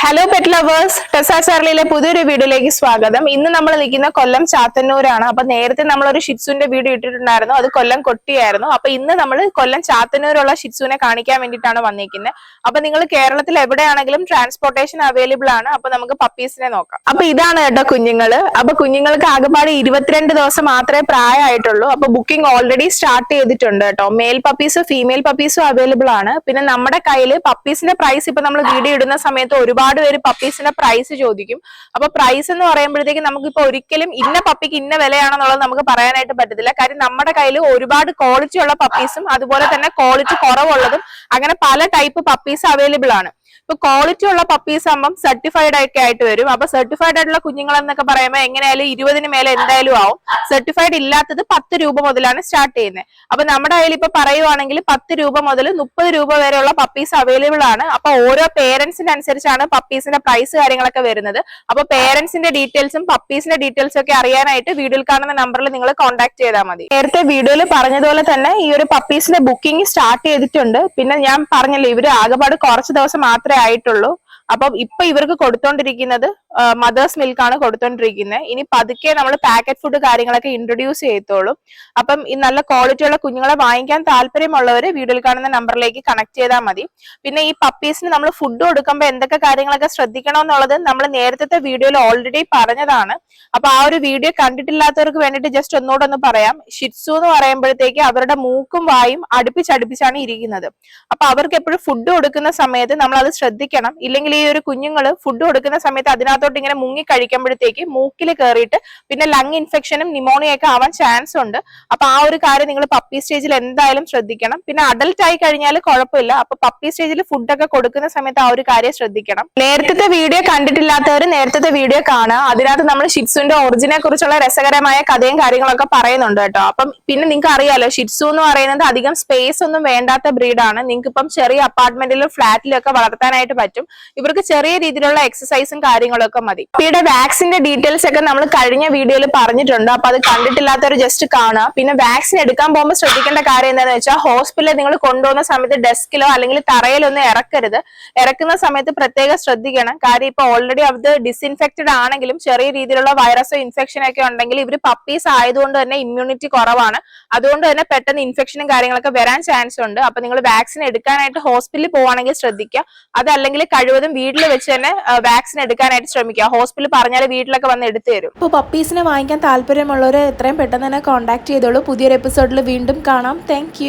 Hello pet lovers, ടെസ ചാർലിയിലെ പുതിയൊരു വീഡിയോയിലേക്ക് സ്വാഗതം. ഇന്ന് നമ്മൾ നിൽക്കുന്ന കൊല്ലം ചാത്തന്നൂരാണ്. അപ്പൊ നേരത്തെ നമ്മളൊരു ഷിറ്റ്സുവിന്റെ വീഡിയോ ഇട്ടിട്ടുണ്ടായിരുന്നു, അത് കൊല്ലം കൊട്ടിയായിരുന്നു. അപ്പൊ ഇന്ന് നമ്മൾ കൊല്ലം ചാത്തന്നൂരുള്ള ഷിറ്റ്സുവിനെ കാണിക്കാൻ വേണ്ടിയിട്ടാണ് വന്നിരിക്കുന്നത്. അപ്പൊ നിങ്ങൾ കേരളത്തിൽ എവിടെയാണെങ്കിലും ട്രാൻസ്പോർട്ടേഷൻ അവൈലബിൾ ആണ്. അപ്പൊ നമുക്ക് പപ്പീസിനെ നോക്കാം. അപ്പൊ ഇതാണ് കേട്ടോ കുഞ്ഞുങ്ങള്. അപ്പൊ കുഞ്ഞുങ്ങൾക്ക് ആകെപ്പാട് 22 ദിവസം മാത്രമേ പ്രായമായിട്ടുള്ളൂ. അപ്പൊ ബുക്കിംഗ് ഓൾറെഡി സ്റ്റാർട്ട് ചെയ്തിട്ടുണ്ട് കേട്ടോ. മെയിൽ പപ്പീസും ഫീമെയിൽ പപ്പീസും അവൈലബിൾ ആണ്. പിന്നെ നമ്മുടെ കയ്യിൽ പപ്പീസിന്റെ പ്രൈസ് ഇപ്പൊ നമ്മൾ വീഡിയോ ഇടുന്ന സമയത്ത് ഒരുപാട് പേര് പപ്പീസിന്റെ പ്രൈസ് ചോദിക്കും. അപ്പൊ പ്രൈസ് എന്ന് പറയുമ്പോഴത്തേക്ക് നമുക്കിപ്പോ ഒരിക്കലും ഇന്ന പപ്പിക്ക് ഇന്ന വിലയാണെന്നുള്ളത് നമുക്ക് പറയാനായിട്ട് പറ്റത്തില്ല. കാര്യം നമ്മുടെ കയ്യിൽ ഒരുപാട് ക്വാളിറ്റി ഉള്ള പപ്പീസും അതുപോലെ തന്നെ ക്വാളിറ്റി കുറവുള്ളതും അങ്ങനെ പല ടൈപ്പ് പപ്പീസ് അവൈലബിൾ ആണ്. ഇപ്പൊ ക്വാളിറ്റി ഉള്ള പപ്പീസ് ആകുമ്പോൾ സർട്ടിഫൈഡ് ഒക്കെ ആയിട്ട് വരും. അപ്പൊ സർട്ടിഫൈഡ് ആയിട്ടുള്ള കുഞ്ഞുങ്ങൾ എന്നൊക്കെ പറയുമ്പോൾ എങ്ങനെയായാലും 20 മേലെ എന്തായാലും ആവും. സർട്ടിഫൈഡ് ഇല്ലാത്തത് 10 രൂപ മുതലാണ് സ്റ്റാർട്ട് ചെയ്യുന്നത്. അപ്പൊ നമ്മുടെ കയ്യിൽ ഇപ്പൊ പറയുവാണെങ്കിൽ 10 രൂപ മുതൽ 30 രൂപ വരെയുള്ള പപ്പീസ് അവൈലബിൾ ആണ്. അപ്പൊ ഓരോ പേരൻസിന് അനുസരിച്ചാണ് പപ്പീസിന്റെ പ്രൈസ് കാര്യങ്ങളൊക്കെ വരുന്നത്. അപ്പൊ പേരൻസിന്റെ ഡീറ്റെയിൽസും പപ്പീസിന്റെ ഡീറ്റെയിൽസും ഒക്കെ അറിയാനായിട്ട് വീഡിയോയിൽ കാണുന്ന നമ്പറിൽ നിങ്ങൾ കോൺടാക്ട് ചെയ്താൽ മതി. നേരത്തെ വീഡിയോയിൽ പറഞ്ഞതുപോലെ തന്നെ ഈ ഒരു പപ്പീസിന്റെ ബുക്കിംഗ് സ്റ്റാർട്ട് ചെയ്തിട്ടുണ്ട്. പിന്നെ ഞാൻ പറഞ്ഞല്ലോ, ഇവര് ആകെപ്പാട് കുറച്ച് ദിവസം മാത്രമേ ആയിട്ടുള്ളൂ. അപ്പം ഇപ്പൊ ഇവർക്ക് കൊടുത്തോണ്ടിരിക്കുന്നത് മദേഴ്സ് മിൽക്ക് ആണ് കൊടുത്തോണ്ടിരിക്കുന്നത്. ഇനി പതുക്കെ നമ്മൾ പാക്കറ്റ് ഫുഡ് കാര്യങ്ങളൊക്കെ ഇൻട്രൊഡ്യൂസ് ചെയ്തോളൂ. അപ്പം ഈ നല്ല ക്വാളിറ്റി ഉള്ള കുഞ്ഞുങ്ങളെ വാങ്ങിക്കാൻ താല്പര്യമുള്ളവര് വീഡിയോയിൽ കാണുന്ന നമ്പറിലേക്ക് കണക്ട് ചെയ്താൽ മതി. പിന്നെ ഈ പപ്പീസിന് നമ്മൾ ഫുഡ് കൊടുക്കുമ്പോൾ എന്തൊക്കെ കാര്യങ്ങളൊക്കെ ശ്രദ്ധിക്കണം എന്നുള്ളത് നമ്മൾ നേരത്തെ വീഡിയോയിൽ ഓൾറെഡി പറഞ്ഞതാണ്. അപ്പൊ ആ ഒരു വീഡിയോ കണ്ടിട്ടില്ലാത്തവർക്ക് വേണ്ടിയിട്ട് ജസ്റ്റ് ഒന്നുകൂടെ ഒന്ന് പറയാം. ഷിറ്റ്സു എന്ന് പറയുമ്പോഴത്തേക്ക് അവരുടെ മൂക്കും വായും അടുപ്പിച്ചടുപ്പിച്ചാണ് ഇരിക്കുന്നത്. അപ്പൊ അവർക്ക് എപ്പോഴും ഫുഡ് കൊടുക്കുന്ന സമയത്ത് നമ്മൾ അത് ശ്രദ്ധിക്കണം. ഇല്ലെങ്കിൽ ഈ ഒരു കുഞ്ഞുങ്ങള് ഫുഡ് കൊടുക്കുന്ന സമയത്ത് അതിനകത്തോട്ട് ഇങ്ങനെ മുങ്ങി കഴിക്കുമ്പോഴത്തേക്ക് മൂക്കിൽ കയറിയിട്ട് പിന്നെ ലങ് ഇൻഫെക്ഷനും ന്യൂമോണിയ ഒക്കെ ആവാൻ ചാൻസ് ഉണ്ട്. അപ്പൊ ആ ഒരു കാര്യം നിങ്ങൾ പപ്പി സ്റ്റേജിൽ എന്തായാലും ശ്രദ്ധിക്കണം. പിന്നെ അഡൽട്ട് ആയി കഴിഞ്ഞാൽ കുഴപ്പമില്ല. അപ്പൊ പപ്പി സ്റ്റേജിൽ ഫുഡൊക്കെ കൊടുക്കുന്ന സമയത്ത് ആ ഒരു കാര്യം ശ്രദ്ധിക്കണം. നേരത്തെ വീഡിയോ കണ്ടിട്ടില്ലാത്തവർ നേരത്തെ വീഡിയോ കാണുക. അതിനകത്ത് നമ്മൾ ഷിറ്റ്സുവിന്റെ ഒറിജിനെ കുറിച്ചുള്ള രസകരമായ കഥയും കാര്യങ്ങളൊക്കെ പറയുന്നുണ്ട് കേട്ടോ. അപ്പം പിന്നെ നിങ്ങൾക്ക് അറിയാലോ, ഷിറ്റ്സു എന്ന് പറയുന്നത് അധികം സ്പേസ് ഒന്നും വേണ്ടാത്ത ബ്രീഡാണ്. നിങ്ങൾക്ക് ഇപ്പം ചെറിയ അപ്പാർട്ട്മെന്റിലും ഫ്ലാറ്റിലും ഒക്കെ വളർത്താനായിട്ട് പറ്റും. ഇവർക്ക് ചെറിയ രീതിയിലുള്ള എക്സസൈസും കാര്യങ്ങളും ഒക്കെ മതി. പപ്പിയുടെ വാക്സിന്റെ ഡീറ്റെയിൽസ് ഒക്കെ നമ്മൾ കഴിഞ്ഞ വീഡിയോയിൽ പറഞ്ഞിട്ടുണ്ട്. അപ്പൊ അത് കണ്ടിട്ടില്ലാത്തവർ ജസ്റ്റ് കാണുക. പിന്നെ വാക്സിൻ എടുക്കാൻ പോകുമ്പോൾ ശ്രദ്ധിക്കേണ്ട കാര്യം എന്താണെന്ന് വെച്ചാൽ, ഹോസ്പിറ്റലിൽ നിങ്ങൾ കൊണ്ടുപോകുന്ന സമയത്ത് ഡെസ്കിലോ അല്ലെങ്കിൽ തറയിലോ ഒന്നും ഇറക്കരുത്. ഇറക്കുന്ന സമയത്ത് പ്രത്യേകം ശ്രദ്ധിക്കണം. കാര്യം ഇപ്പൊ ഓൾറെഡി അത് ഡിസ്ഇൻഫെക്റ്റഡ് ആണെങ്കിലും ചെറിയ രീതിയിലുള്ള വൈറസോ ഇൻഫെക്ഷനോ ഒക്കെ ഉണ്ടെങ്കിൽ ഇവർ പപ്പീസ് ആയതുകൊണ്ട് തന്നെ ഇമ്മ്യൂണിറ്റി കുറവാണ്. അതുകൊണ്ട് തന്നെ പെട്ടെന്ന് ഇൻഫെക്ഷനും കാര്യങ്ങളൊക്കെ വരാൻ ചാൻസ് ഉണ്ട്. അപ്പൊ നിങ്ങൾ വാക്സിൻ എടുക്കാനായിട്ട് ഹോസ്പിറ്റലിൽ പോവാണെങ്കിൽ ശ്രദ്ധിക്കുക. അതല്ലെങ്കിൽ കഴിവതും വീട്ടിൽ വെച്ച് തന്നെ വാക്സിൻ എടുക്കാനായിട്ട് ശ്രമിക്കുക. ഹോസ്പിറ്റലിൽ പറഞ്ഞാൽ വീട്ടിലൊക്കെ വന്ന് എടുത്തു തരും. ഇപ്പോൾ പപ്പീസിനെ വാങ്ങിക്കാൻ താല്പര്യമുള്ളവർ എത്രയും പെട്ടെന്ന് തന്നെ കോൺടാക്ട് ചെയ്തോളൂ. പുതിയൊരു എപ്പിസോഡിൽ വീണ്ടും കാണാം. താങ്ക്